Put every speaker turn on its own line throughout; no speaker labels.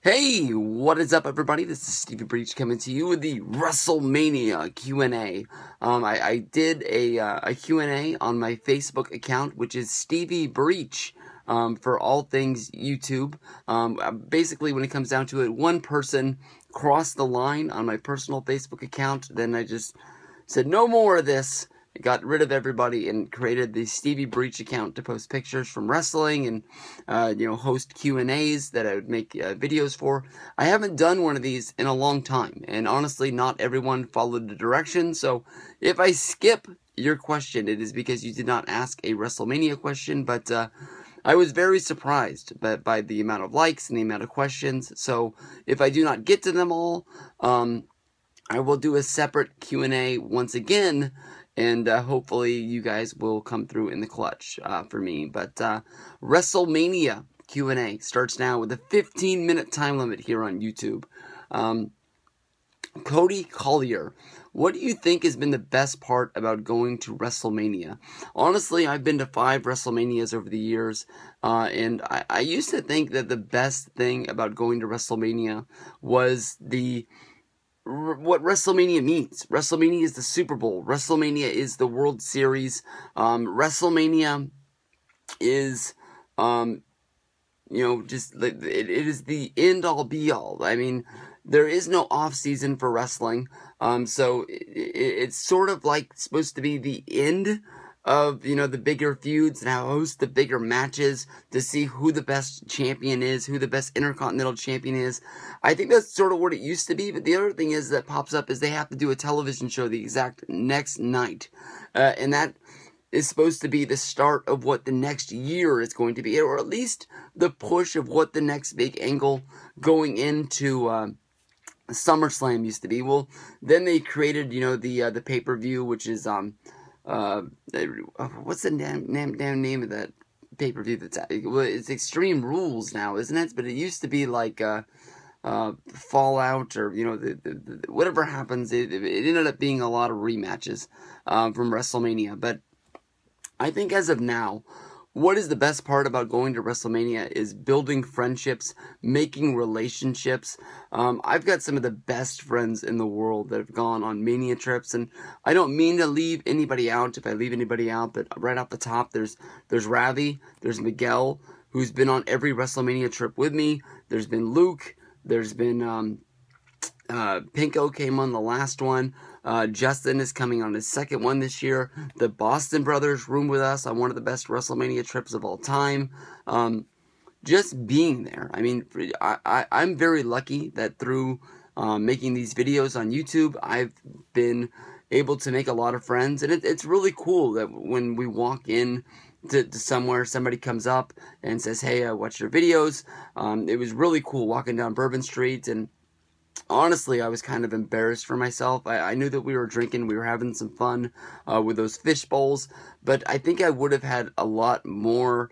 Hey, what is up, everybody? This is Stevie Breach coming to you with the Wrestlemania Q&A. I did a Q&A on my Facebook account, which is Stevie Breach, for all things YouTube. Basically, when it comes down to it, one person crossed the line on my personal Facebook account. Then I just said, no more of this. I got rid of everybody and created the Stevie Breach account to post pictures from wrestling and, host Q&As that I would make videos for. I haven't done one of these in a long time, and honestly, not everyone followed the directions. So if I skip your question, it is because you did not ask a WrestleMania question, but I was very surprised by the amount of likes and the amount of questions. So if I do not get to them all, I will do a separate Q&A once again. And hopefully you guys will come through in the clutch for me. But WrestleMania Q&A starts now with a 15-minute time limit here on YouTube. Cody Collier, what do you think has been the best part about going to WrestleMania? Honestly, I've been to 5 WrestleManias over the years. And I used to think that the best thing about going to WrestleMania was what WrestleMania means. WrestleMania is the Super Bowl. WrestleMania is the World Series. WrestleMania is, it is the end-all, be-all. I mean, there is no off-season for wrestling. So it's sort of like supposed to be the end of, the bigger feuds and host the bigger matches to see who the best champion is, who the best Intercontinental Champion is. I think that's sort of what it used to be, but the other thing is that pops up is they have to do a television show the exact next night. And that is supposed to be the start of what the next year is going to be, or at least the push of what the next big angle going into SummerSlam used to be. Well, then they created, the pay-per-view, which is, what's the damn name of that pay-per-view that's well, it's Extreme Rules now, isn't it? But it used to be like Fallout, or the whatever happens. It ended up being a lot of rematches from WrestleMania. But I think as of now, what is the best part about going to WrestleMania is building friendships, making relationships. I've got some of the best friends in the world that have gone on Mania trips, and I don't mean to leave anybody out if I leave anybody out, but right off the top, there's Ravi, there's Miguel, who's been on every WrestleMania trip with me. There's been Luke, there's been Pinko came on the last one. Justin is coming on his second one this year. The Boston Brothers room with us on one of the best WrestleMania trips of all time. Just being there. I mean, I'm very lucky that through making these videos on YouTube, I've been able to make a lot of friends. And it's really cool that when we walk in to somewhere, somebody comes up and says, hey, I watched your videos. It was really cool walking down Bourbon Street, and honestly, I was kind of embarrassed for myself. I knew that we were drinking, we were having some fun with those fish bowls, but I think I would have had a lot more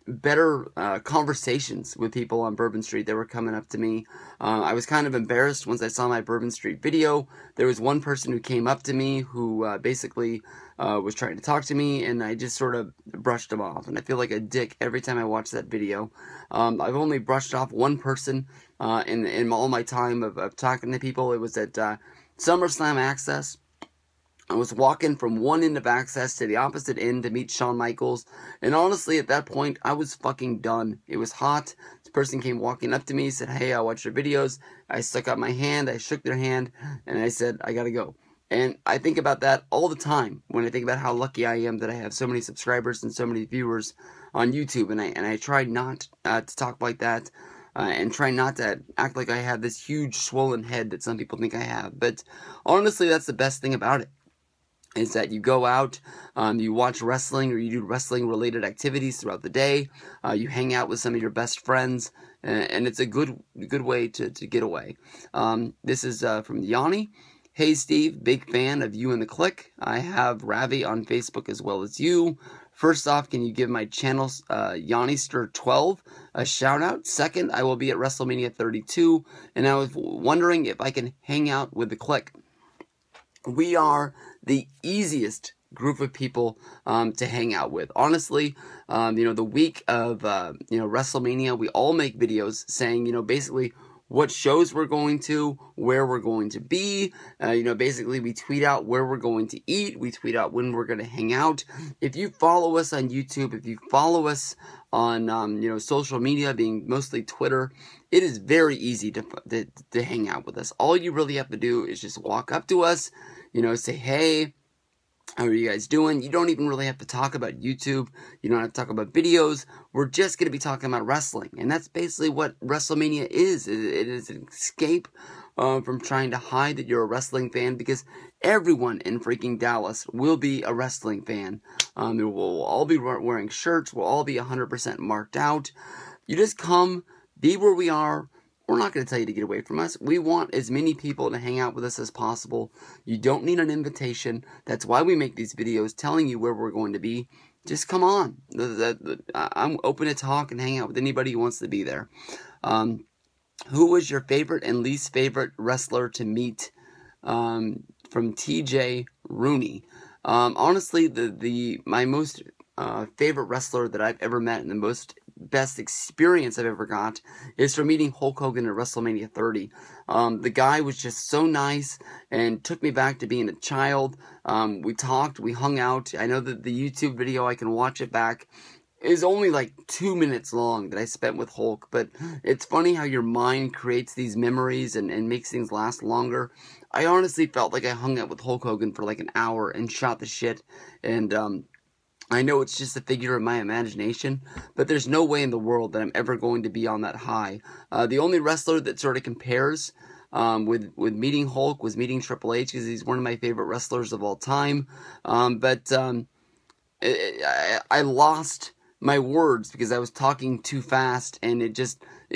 better conversations with people on Bourbon Street that were coming up to me. I was kind of embarrassed once I saw my Bourbon Street video. There was one person who came up to me who basically was trying to talk to me, and I just sort of brushed him off. And I feel like a dick every time I watch that video. I've only brushed off one person in all my time of talking to people. It was at SummerSlam Access. I was walking from one end of Access to the opposite end to meet Shawn Michaels, and honestly, at that point, I was fucking done. It was hot. This person came walking up to me, said, hey, I watched your videos. I stuck out my hand, I shook their hand, and I said, I gotta go. And I think about that all the time when I think about how lucky I am that I have so many subscribers and so many viewers on YouTube, and I try not to talk like that. And try not to act like I have this huge swollen head that some people think I have. But honestly, that's the best thing about it, is that you go out, you watch wrestling, or you do wrestling-related activities throughout the day. You hang out with some of your best friends, and it's a good way to get away. This is from Yanni. Hey, Steve, big fan of you and the Click. I have Ravi on Facebook as well as you. First off, can you give my channel, Yannister12, a shout out? Second, I will be at WrestleMania 32, and I was wondering if I can hang out with the Click. We are the easiest group of people to hang out with. Honestly, the week of WrestleMania, we all make videos saying, basically what shows we're going to, where we're going to be. Basically we tweet out where we're going to eat. We tweet out when we're going to hang out. If you follow us on YouTube, if you follow us on social media, being mostly Twitter, it is very easy to hang out with us. All you really have to do is just walk up to us, say, hey, how are you guys doing? You don't even really have to talk about YouTube. You don't have to talk about videos. We're just going to be talking about wrestling. And that's basically what WrestleMania is. It is an escape from trying to hide that you're a wrestling fan, because everyone in freaking Dallas will be a wrestling fan. We'll all be wearing shirts. We'll all be 100% marked out. You just come, be where we are. We're not going to tell you to get away from us. We want as many people to hang out with us as possible. You don't need an invitation. That's why we make these videos telling you where we're going to be. Just come on. I'm open to talk and hang out with anybody who wants to be there. Who was your favorite and least favorite wrestler to meet? From TJ Rooney. Honestly, my most favorite wrestler that I've ever met and the best experience I've ever got is from meeting Hulk Hogan at WrestleMania 30. The guy was just so nice and took me back to being a child. We talked, we hung out. I know that the YouTube video, I can watch it back, is only like 2 minutes long that I spent with Hulk, but it's funny how your mind creates these memories and makes things last longer. I honestly felt like I hung out with Hulk Hogan for like an hour and shot the shit, and I know it's just a figure of my imagination, but there's no way in the world that I'm ever going to be on that high. The only wrestler that sort of compares with meeting Hulk was meeting Triple H, because he's one of my favorite wrestlers of all time. But I lost my words because I was talking too fast, and it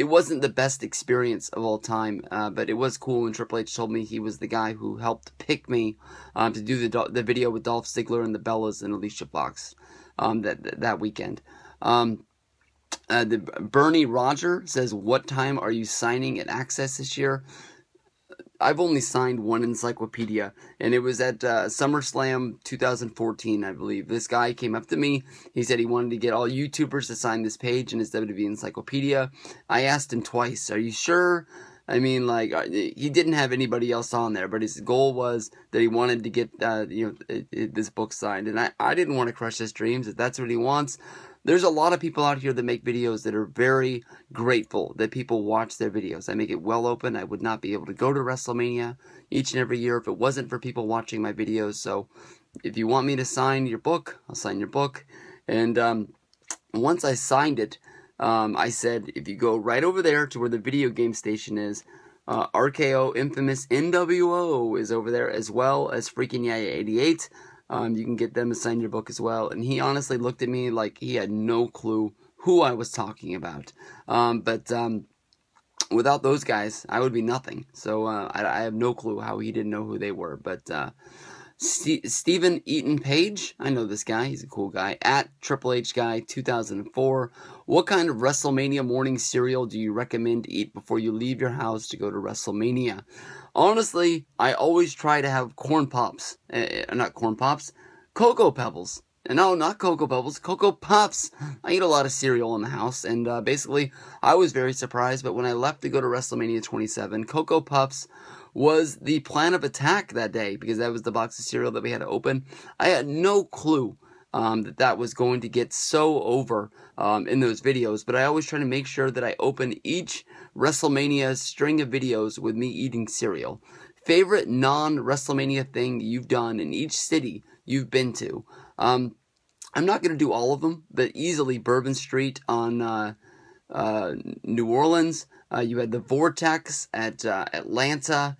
wasn't the best experience of all time. But it was cool when Triple H told me he was the guy who helped pick me to do the video with Dolph Ziggler and the Bellas and Alicia Fox that weekend. The Bernie Roger says, what time are you signing at Access this year? I've only signed one encyclopedia, and it was at SummerSlam 2014, I believe. This guy came up to me. He said he wanted to get all YouTubers to sign this page in his WWE encyclopedia. I asked him twice, are you sure? I mean, like, he didn't have anybody else on there, but his goal was that he wanted to get, this book signed. And I didn't want to crush his dreams. If that's what he wants, there's a lot of people out here that make videos that are very grateful that people watch their videos. I make it well open. I would not be able to go to WrestleMania each and every year if it wasn't for people watching my videos. So if you want me to sign your book, I'll sign your book. And once I signed it, I said, if you go right over there to where the video game station is, RKO Infamous NWO is over there, as well as Freaking Yaya 88. You can get them to sign your book as well. And he honestly looked at me like he had no clue who I was talking about. But without those guys, I would be nothing. So I have no clue how he didn't know who they were. But Stephen Eaton Page, I know this guy. He's a cool guy. At Triple H Guy 2004. What kind of WrestleMania morning cereal do you recommend to eat before you leave your house to go to WrestleMania? Honestly, I always try to have corn pops. Not corn pops. Cocoa Pebbles. No, not Cocoa Pebbles. Cocoa Puffs. I eat a lot of cereal in the house. And basically, I was very surprised. But when I left to go to WrestleMania 27, Cocoa Puffs was the plan of attack that day, because that was the box of cereal that we had to open. I had no clue that was going to get so over in those videos, but I always try to make sure that I open each WrestleMania string of videos with me eating cereal. Favorite non-WrestleMania thing you've done in each city you've been to? I'm not going to do all of them, but easily Bourbon Street on New Orleans. You had the Vortex at Atlanta.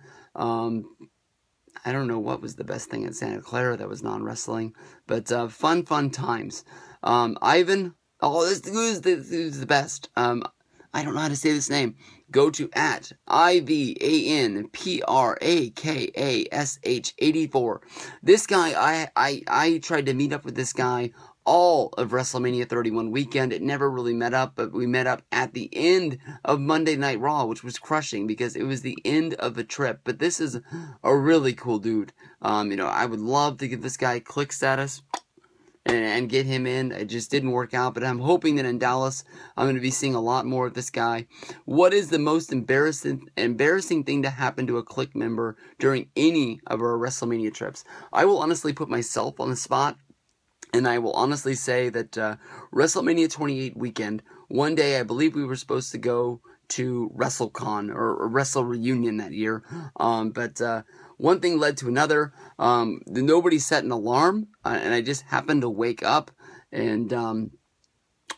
I don't know what was the best thing at Santa Clara that was non-wrestling, but fun times. Ivan, this is the best. I don't know how to say this name. Go to at IVANPRAKASH84. This guy, I tried to meet up with this guy all of WrestleMania 31 weekend. It never really met up, but we met up at the end of Monday Night Raw, which was crushing because it was the end of a trip. But this is a really cool dude. I would love to give this guy click status and get him in. It just didn't work out, but I'm hoping that in Dallas, I'm going to be seeing a lot more of this guy. What is the most embarrassing thing to happen to a Click member during any of our WrestleMania trips? I will honestly put myself on the spot, and I will honestly say that WrestleMania 28 weekend, one day I believe we were supposed to go to WrestleCon or Wrestle Reunion that year, but one thing led to another. Nobody set an alarm, and I just happened to wake up, and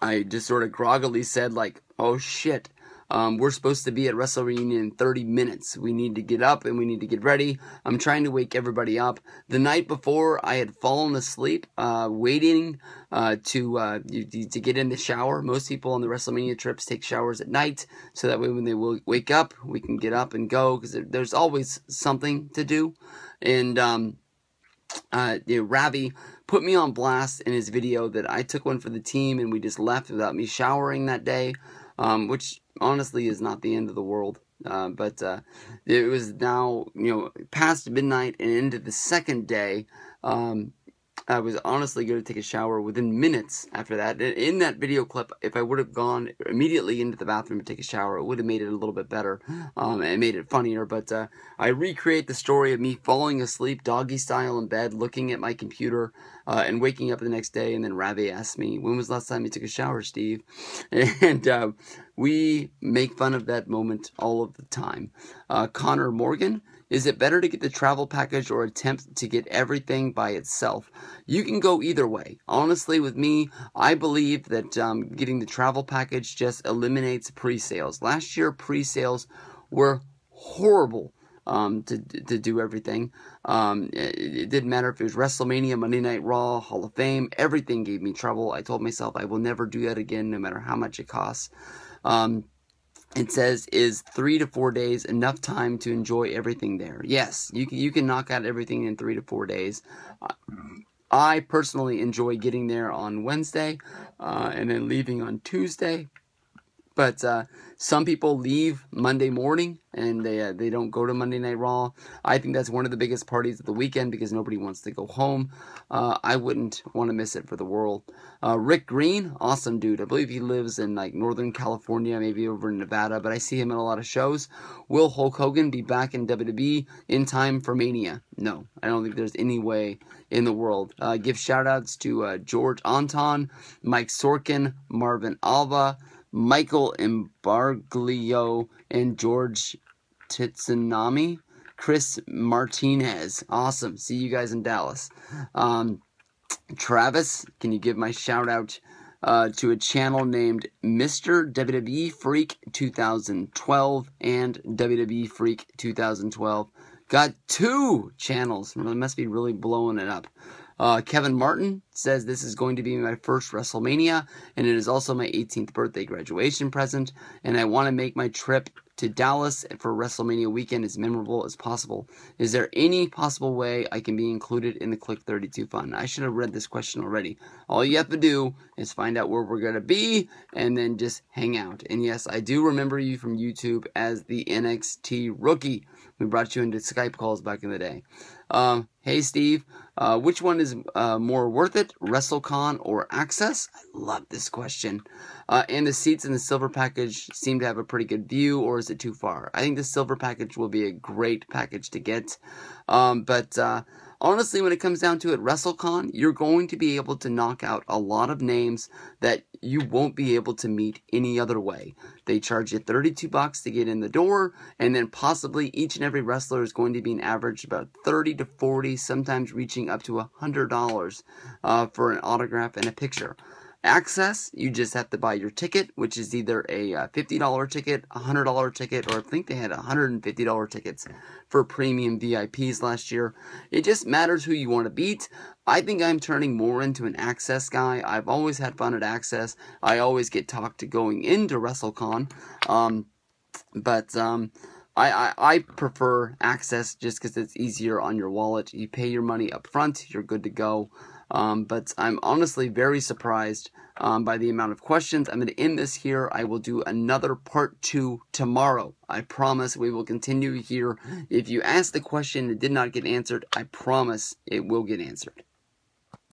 I just sort of groggily said, like, oh shit, we're supposed to be at Wrestle Reunion in 30 minutes. We need to get up and we need to get ready. I'm trying to wake everybody up. The night before, I had fallen asleep, waiting to get in the shower. Most people on the WrestleMania trips take showers at night, so that way when they wake up, we can get up and go, because there's always something to do. And Ravi put me on blast in his video that I took one for the team and we just left without me showering that day, which honestly is not the end of the world. But it was now, past midnight and into the second day. I was honestly going to take a shower within minutes after that. In that video clip, if I would have gone immediately into the bathroom to take a shower, it would have made it a little bit better and made it funnier. But I recreate the story of me falling asleep doggy style in bed, looking at my computer, and waking up the next day. And then Ravi asked me, when was the last time you took a shower, Steve? And we make fun of that moment all of the time. Connor Morgan, is it better to get the travel package or attempt to get everything by itself? You can go either way. Honestly, with me, I believe that getting the travel package just eliminates pre-sales. Last year, pre-sales were horrible to do everything. It didn't matter if it was WrestleMania, Monday Night Raw, Hall of Fame. Everything gave me trouble. I told myself I will never do that again, no matter how much it costs. It says, is 3 to 4 days enough time to enjoy everything there? Yes, you can knock out everything in 3 to 4 days. I personally enjoy getting there on Wednesday and then leaving on Tuesday. But some people leave Monday morning and they don't go to Monday Night Raw. I think that's one of the biggest parties of the weekend because nobody wants to go home. I wouldn't want to miss it for the world. Rick Green, awesome dude. I believe he lives in like Northern California, maybe over in Nevada, but I see him in a lot of shows. Will Hulk Hogan be back in WWE in time for Mania? No, I don't think there's any way in the world. Give shout outs to George Anton, Mike Sorkin, Marvin Alva, Michael Imbarglio, and George Titsunami, Chris Martinez. Awesome. See you guys in Dallas. Travis, can you give my shout out to a channel named Mr. WWEFreak2012 and WWEFreak2012. Got 2 channels. Really must be really blowing it up. Kevin Martin says this is going to be my first WrestleMania, and it is also my 18th birthday graduation present, and I want to make my trip to Dallas for WrestleMania weekend as memorable as possible. Is there any possible way I can be included in the Click 32 fun? I should have read this question already. All you have to do is find out where we're going to be and then just hang out. And yes, I do remember you from YouTube as the TheNXTrookie. We brought you into Skype calls back in the day. Hey Steve, which one is more worth it, WrestleCon or Access? I love this question. And the seats in the silver package seem to have a pretty good view, or is it too far? I think the silver package will be a great package to get. But honestly, when it comes down to it, WrestleCon, you're going to be able to knock out a lot of names that you won't be able to meet any other way. They charge you $32 to get in the door, and then possibly each and every wrestler is going to be an average about $30 to $40, sometimes reaching up to $100 for an autograph and a picture. Access, you just have to buy your ticket, which is either a $50 ticket, a $100 ticket, or I think they had $150 tickets for premium VIPs last year. It just matters who you want to beat. I think I'm turning more into an Access guy. I've always had fun at Access. I always get talked to going into WrestleCon. I prefer Access just because it's easier on your wallet. You pay your money up front, you're good to go. But I'm honestly very surprised by the amount of questions. I'm going to end this here. I will do another part 2 tomorrow. I promise we will continue here. If you ask the question and it did not get answered, I promise it will get answered.